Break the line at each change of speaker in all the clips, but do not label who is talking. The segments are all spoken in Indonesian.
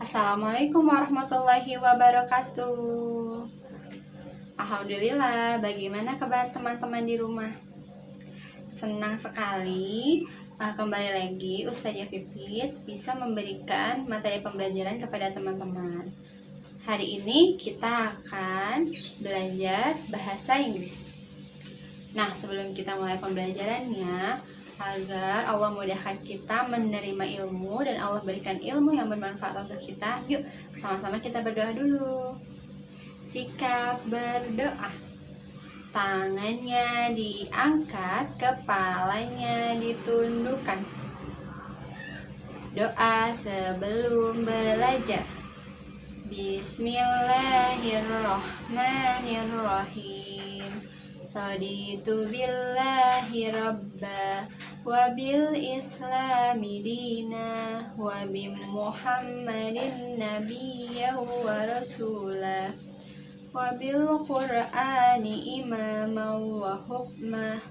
Assalamualaikum warahmatullahi wabarakatuh. Alhamdulillah, bagaimana kabar teman-teman di rumah? Senang sekali kembali lagi Ustazah Pipit bisa memberikan materi pembelajaran kepada teman-teman. Hari ini kita akan belajar bahasa Inggris. Nah, sebelum kita mulai pembelajarannya, agar Allah mudahkan kita menerima ilmu dan Allah berikan ilmu yang bermanfaat untuk kita, yuk sama-sama kita berdoa dulu. Sikap berdoa. Tangannya diangkat, kepalanya ditundukkan. Doa sebelum belajar. Bismillahirrahmanirrahim. Raditu billahi rabba wa bil islami dina wa bi muhammadin nabiyya wa rasulah wa bil qur'ani imama wa hukmah.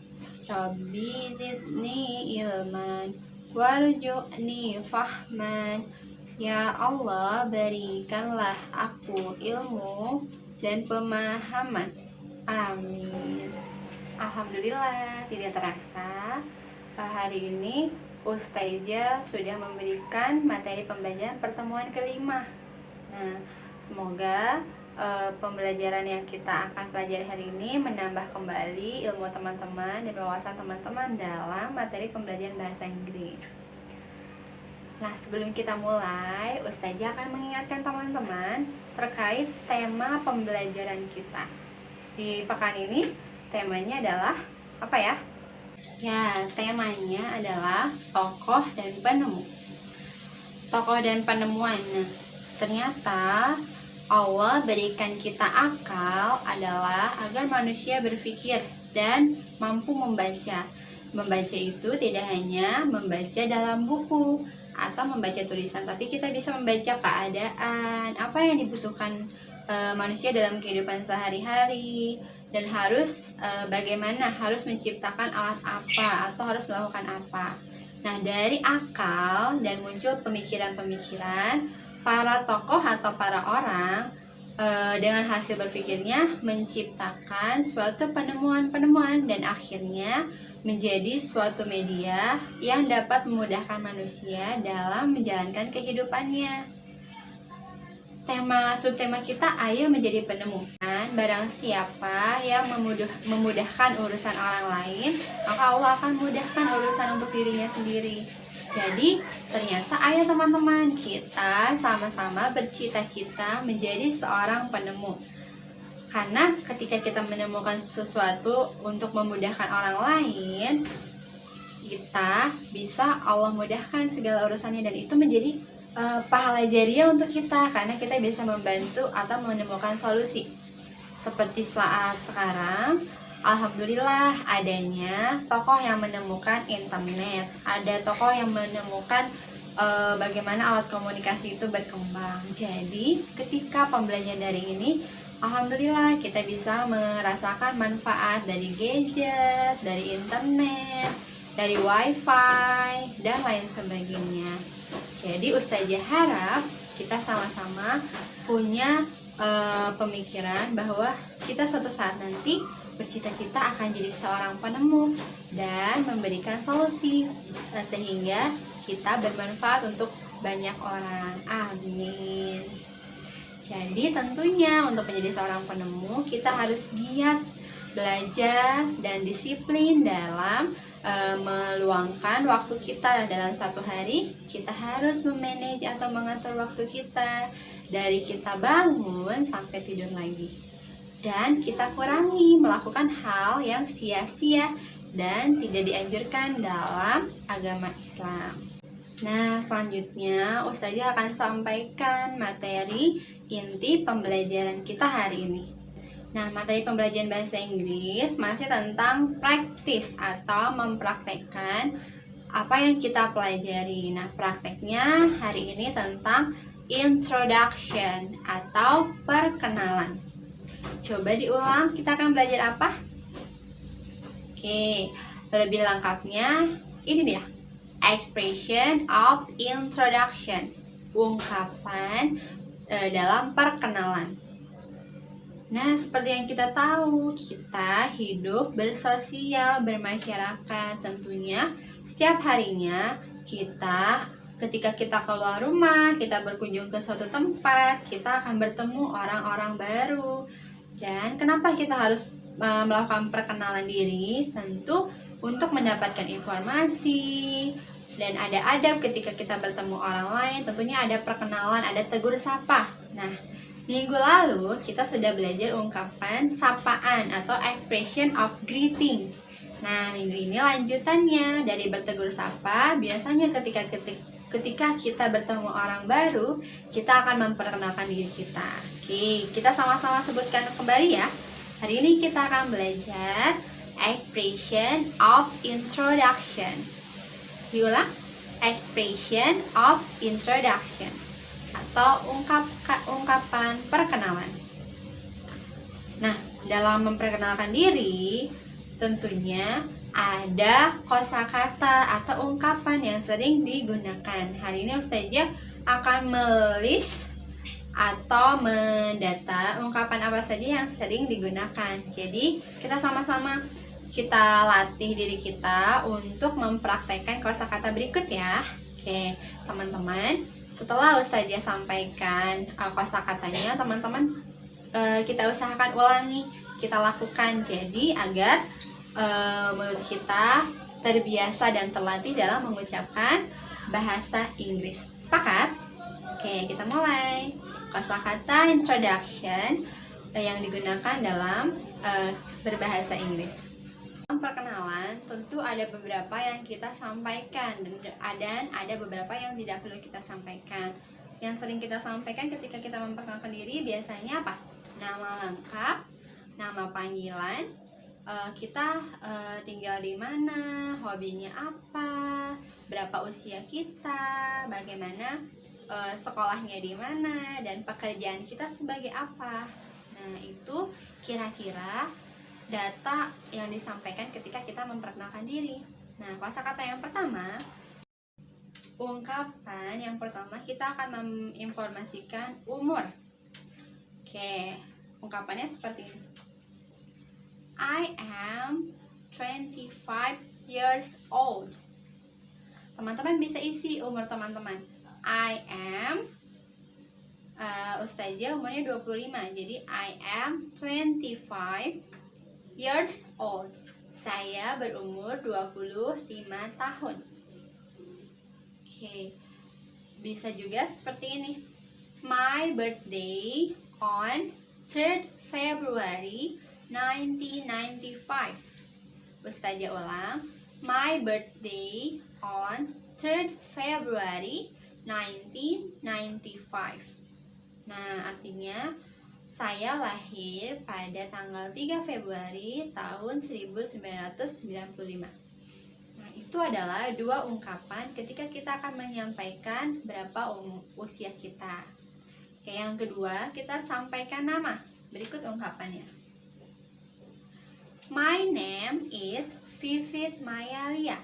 Rabbi zidni ilman warju'ni fahman. Ya Allah, berikanlah aku ilmu dan pemahaman. Amin. Alhamdulillah, tidak terasa hari ini Ustazah sudah memberikan materi pembelajaran pertemuan kelima. Nah, semoga pembelajaran yang kita akan pelajari hari ini menambah kembali ilmu teman-teman dan wawasan teman-teman dalam materi pembelajaran bahasa Inggris. Nah, sebelum kita mulai, Ustazah akan mengingatkan teman-teman terkait tema pembelajaran kita. Di pekan ini temanya adalah apa ya? Ya, temanya adalah tokoh dan penemu. Tokoh dan penemuan. Nah, ternyata Allah berikan kita akal adalah agar manusia berpikir dan mampu membaca. Membaca itu tidak hanya membaca dalam buku atau membaca tulisan, tapi kita bisa membaca keadaan, apa yang dibutuhkan manusia dalam kehidupan sehari-hari, dan harus bagaimana harus menciptakan alat apa atau harus melakukan apa. Nah, dari akal dan muncul pemikiran-pemikiran para tokoh atau para orang dengan hasil berpikirnya menciptakan suatu penemuan-penemuan dan akhirnya menjadi suatu media yang dapat memudahkan manusia dalam menjalankan kehidupannya. Subtema kita, ayo menjadi penemu. Dan barang siapa yang memudahkan urusan orang lain, maka Allah akan mudahkan urusan untuk dirinya sendiri. Jadi ternyata ayo teman-teman, kita sama-sama bercita-cita menjadi seorang penemu. Karena ketika kita menemukan sesuatu untuk memudahkan orang lain, kita bisa Allah mudahkan segala urusannya, dan itu menjadi pahala jariah untuk kita karena kita bisa membantu atau menemukan solusi. Seperti saat sekarang, alhamdulillah adanya tokoh yang menemukan internet, ada tokoh yang menemukan bagaimana alat komunikasi itu berkembang. Jadi ketika pembelajaran daring ini, alhamdulillah kita bisa merasakan manfaat dari gadget, dari internet, dari wifi, dan lain sebagainya. Jadi Ustazah harap kita sama-sama punya pemikiran bahwa kita suatu saat nanti bercita-cita akan jadi seorang penemu dan memberikan solusi sehingga kita bermanfaat untuk banyak orang. Amin. Jadi tentunya untuk menjadi seorang penemu kita harus giat belajar dan disiplin dalam meluangkan waktu kita. Dalam satu hari kita harus memanage atau mengatur waktu kita dari kita bangun sampai tidur lagi, dan kita kurangi melakukan hal yang sia-sia dan tidak dianjurkan dalam agama Islam. Nah, selanjutnya Ustazah akan sampaikan materi inti pembelajaran kita hari ini. Nah, materi pembelajaran bahasa Inggris masih tentang praktis atau mempraktekkan apa yang kita pelajari. Nah, prakteknya hari ini tentang introduction atau perkenalan. Coba diulang, kita akan belajar apa? Oke, lebih lengkapnya ini dia, expression of introduction. ungkapan dalam perkenalan. Nah, seperti yang kita tahu, kita hidup bersosial, bermasyarakat. Tentunya setiap harinya ketika kita keluar rumah, kita berkunjung ke suatu tempat, kita akan bertemu orang-orang baru. Dan kenapa kita harus melakukan perkenalan diri? Tentu untuk mendapatkan informasi, dan ada adab ketika kita bertemu orang lain. Tentunya ada perkenalan, ada tegur sapa. Nah, minggu lalu kita sudah belajar ungkapan sapaan atau expression of greeting. Nah, minggu ini lanjutannya dari bertegur sapa. Biasanya ketika kita bertemu orang baru, kita akan memperkenalkan diri kita. Oke, kita sama-sama sebutkan kembali ya. Hari ini kita akan belajar expression of introduction. Diulang, expression of introduction atau ungkapan perkenalan. Nah, dalam memperkenalkan diri, tentunya ada kosakata atau ungkapan yang sering digunakan. Hari ini Ustazah akan melis atau mendata ungkapan apa saja yang sering digunakan. Jadi, kita sama-sama kita latih diri kita untuk mempraktekkan kosakata berikut ya. Oke, teman-teman, setelah Ustazah sampaikan kosakatanya, teman-teman kita usahakan ulangi, kita lakukan, jadi agar mulut kita terbiasa dan terlatih dalam mengucapkan bahasa Inggris. Sepakat? Oke, kita mulai. Kosakata introduction yang digunakan dalam berbahasa Inggris. Dalam perkenalan tentu ada beberapa yang kita sampaikan dan ada beberapa yang tidak perlu kita sampaikan. Yang sering kita sampaikan ketika kita memperkenalkan diri biasanya apa? Nama lengkap, nama panggilan, kita tinggal di mana, hobinya apa, berapa usia kita, bagaimana sekolahnya di mana, dan pekerjaan kita sebagai apa. Nah, itu kira-kira data yang disampaikan ketika kita memperkenalkan diri. Nah, kosakata yang pertama, ungkapan yang pertama kita akan menginformasikan umur. Oke, ungkapannya seperti ini. I am 25 years old. Teman-teman bisa isi umur teman-teman. I am Ustazah umurnya 25. Jadi I am 25 years old. Saya berumur 25 tahun. Oke. Bisa juga seperti ini. My birthday on 3rd February 1995. Ustazah ulang. My birthday on 3rd February 1995. Nah, artinya saya lahir pada tanggal 3 Februari tahun 1995. Nah, itu adalah dua ungkapan ketika kita akan menyampaikan berapa usia kita. Oke, yang kedua, kita sampaikan nama. Berikut ungkapannya. My name is Vivit Mayalia.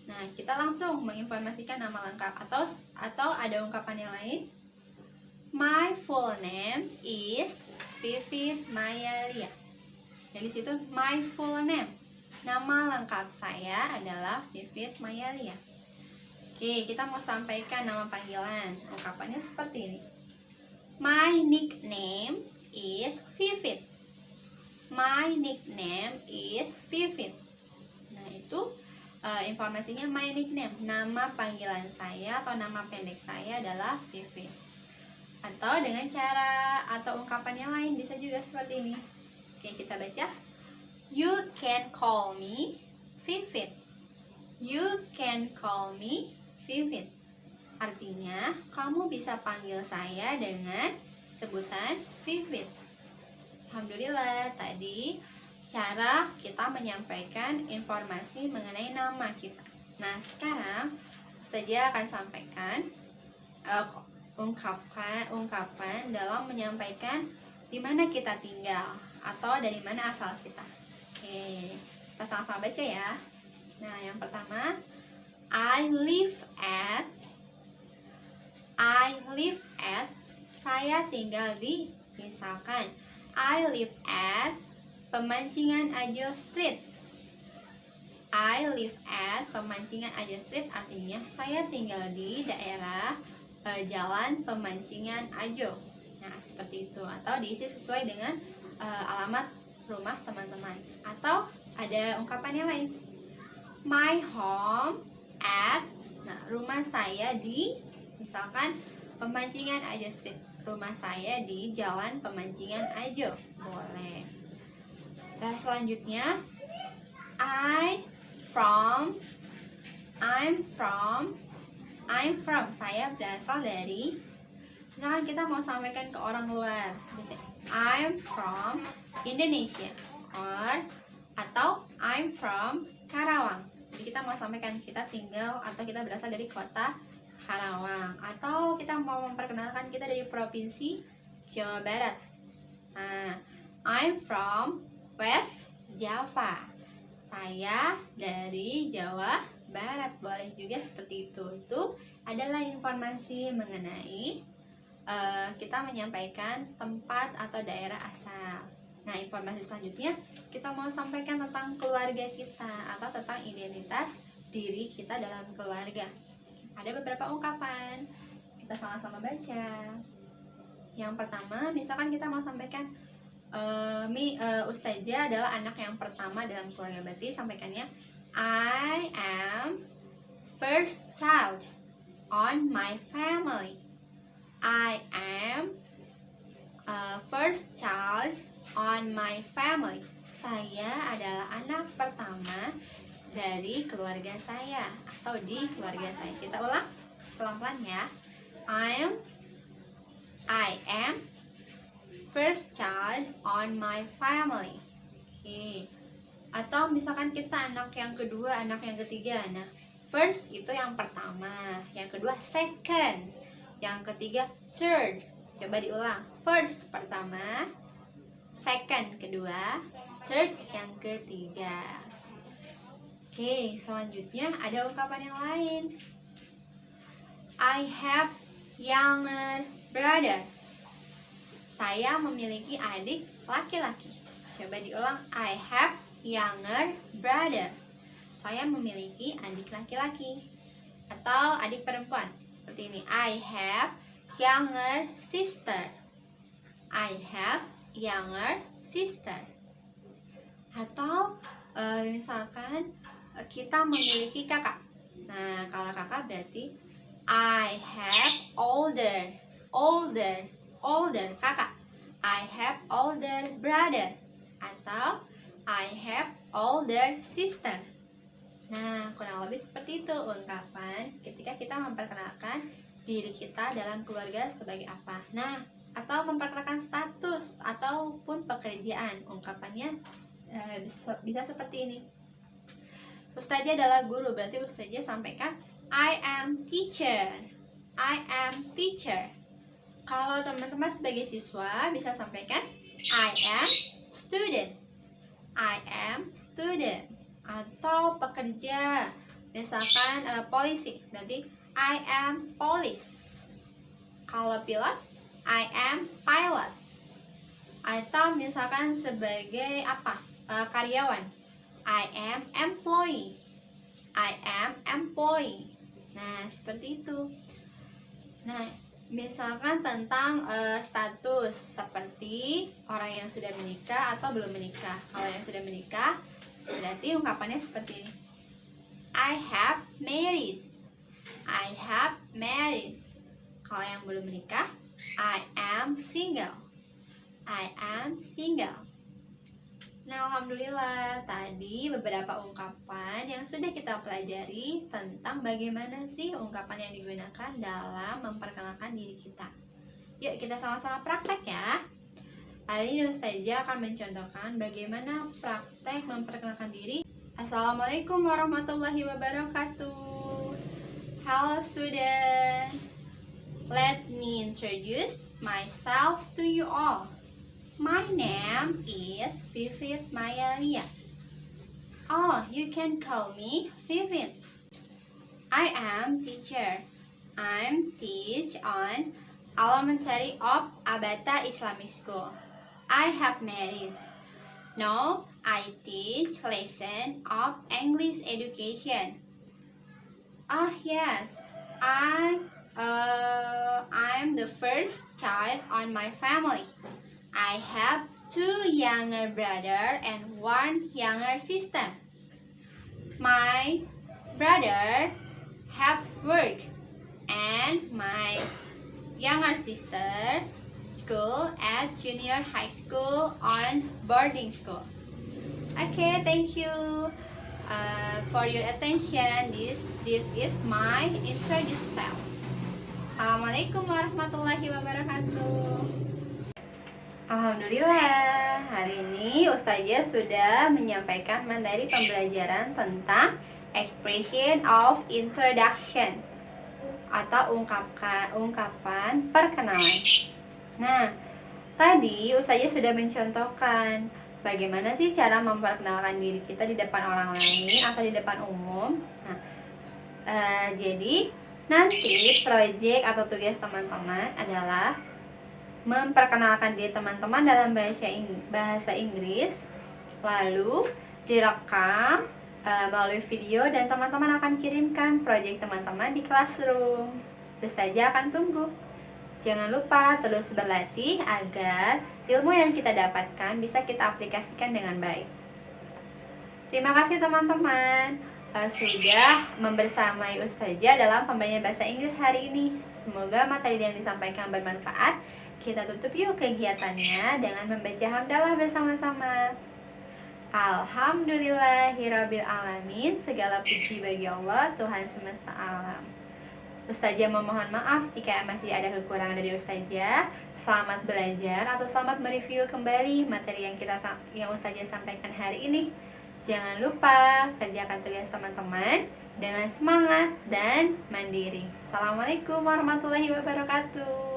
Nah, kita langsung menginformasikan nama lengkap atau ada ungkapan yang lain. My full name is Vivit Mayalia. Jadi situ my full name. Nama lengkap saya adalah Vivit Mayalia. Oke, kita mau sampaikan nama panggilan. Ungkapannya seperti ini. My nickname is Vivit. My nickname is Vivit. Nah, itu informasinya my nickname. Nama panggilan saya atau nama pendek saya adalah Vivit. Atau dengan cara atau ungkapan yang lain bisa juga seperti ini. Oke, kita baca. You can call me Vivit. You can call me Vivit. Artinya, kamu bisa panggil saya dengan sebutan Vivit. Alhamdulillah, tadi cara kita menyampaikan informasi mengenai nama kita. Nah, sekarang saya akan sampaikan ungkapan dalam menyampaikan di mana kita tinggal atau dari mana asal kita. Oke, kita sama-sama baca ya. Nah, yang pertama, I live at I live at, saya tinggal di, misalkan I live at Pemancingan Ajo Street. I live at Pemancingan Ajo Street artinya saya tinggal di daerah Jalan Pemancingan Ajo. Nah, seperti itu. Atau diisi sesuai dengan alamat rumah teman-teman. Atau ada ungkapan yang lain. My home at, nah, rumah saya di, misalkan Pemancingan Ajo Street. Rumah saya di Jalan Pemancingan Ajo. Boleh. Nah, selanjutnya I'm from, saya berasal dari, misalkan kita mau sampaikan ke orang luar, I'm from Indonesia, atau I'm from Karawang. Jadi kita mau sampaikan kita tinggal atau kita berasal dari kota Karawang, atau kita mau memperkenalkan kita dari provinsi Jawa Barat. Nah, I'm from West Java, saya dari Jawa Barat. Boleh juga seperti itu. Itu adalah informasi mengenai kita menyampaikan tempat atau daerah asal. Nah, informasi selanjutnya kita mau sampaikan tentang keluarga kita atau tentang identitas diri kita dalam keluarga. Ada beberapa ungkapan, kita sama-sama baca. Yang pertama, misalkan kita mau sampaikan Ustazah adalah anak yang pertama dalam keluarga, berarti sampaikannya I am first child on my family. I am first child on my family. Saya adalah anak pertama dari keluarga saya atau di keluarga saya. Kita ulang pelan-pelan ya. I am first child on my family. Oke. Atau misalkan kita anak yang kedua, anak yang ketiga. Nah, first itu yang pertama, yang kedua second, yang ketiga third. Coba diulang. First pertama, second kedua, third yang ketiga. Oke, selanjutnya ada ungkapan yang lain. I have younger brother. Saya memiliki adik laki-laki. Coba diulang. I have younger brother. Saya memiliki adik laki-laki atau adik perempuan. Seperti ini. I have younger sister. I have younger sister. Atau misalkan kita memiliki kakak. Nah, kalau kakak berarti I have older kakak. I have older brother atau I have older sister. Nah, kurang lebih seperti itu ungkapan ketika kita memperkenalkan diri kita dalam keluarga sebagai apa. Nah, atau memperkenalkan status ataupun pekerjaan. Ungkapannya bisa seperti ini. Ustazah adalah guru, berarti Ustazah sampaikan I am teacher. I am teacher. Kalau teman-teman sebagai siswa bisa sampaikan I am student. I am student. Atau pekerja, misalkan polisi, berarti I am police. Kalau pilot, I am pilot. Atau misalkan sebagai karyawan, I am employee. I am employee. Nah, seperti itu. Nah, misalkan tentang status seperti orang yang sudah menikah atau belum menikah. Kalau yang sudah menikah berarti ungkapannya seperti ini. I have married. I have married. Kalau yang belum menikah, I am single. I am single. Nah, alhamdulillah tadi beberapa ungkapan yang sudah kita pelajari tentang bagaimana sih ungkapan yang digunakan dalam memperkenalkan diri kita. Yuk kita sama-sama praktek ya. Hari ini Ustazah akan mencontohkan bagaimana praktek memperkenalkan diri. Assalamualaikum warahmatullahi wabarakatuh. Hello student. Let me introduce myself to you all. My name is Vivit Mayalia. Oh, you can call me Vivit. I am teacher. I'm teach on elementary of Abata Islamic School. I have married. Now I teach lesson of English education. Ah yes, I'm the first child on my family. I have two younger brother and one younger sister. My brother have work and my younger sister school at junior high school on boarding school. Okay, thank you for your attention. This is my introduction. Assalamualaikum warahmatullahi wabarakatuh. Alhamdulillah, hari ini Ustazah sudah menyampaikan materi pembelajaran tentang expression of introduction atau ungkapan perkenalan. Nah, tadi Ustazah sudah mencontohkan bagaimana sih cara memperkenalkan diri kita di depan orang lain atau di depan umum. Nah, jadi nanti proyek atau tugas teman-teman adalah memperkenalkan diri teman-teman dalam bahasa Inggris, lalu direkam melalui video dan teman-teman akan kirimkan proyek teman-teman di classroom. Ustazah akan tunggu. Jangan lupa terus berlatih agar ilmu yang kita dapatkan bisa kita aplikasikan dengan baik. Terima kasih teman-teman sudah membersamai Ustazah dalam pembelajaran bahasa Inggris hari ini. Semoga materi yang disampaikan bermanfaat. Kita tutup yuk kegiatannya dengan membaca hamdalah bersama-sama. Alhamdulillahirabbil alamin. Segala puji bagi Allah, Tuhan semesta alam. Ustazah memohon maaf jika masih ada kekurangan dari Ustazah. Selamat belajar atau selamat mereview kembali materi yang Ustazah sampaikan hari ini. Jangan lupa kerjakan tugas teman-teman dengan semangat dan mandiri. Assalamualaikum warahmatullahi wabarakatuh.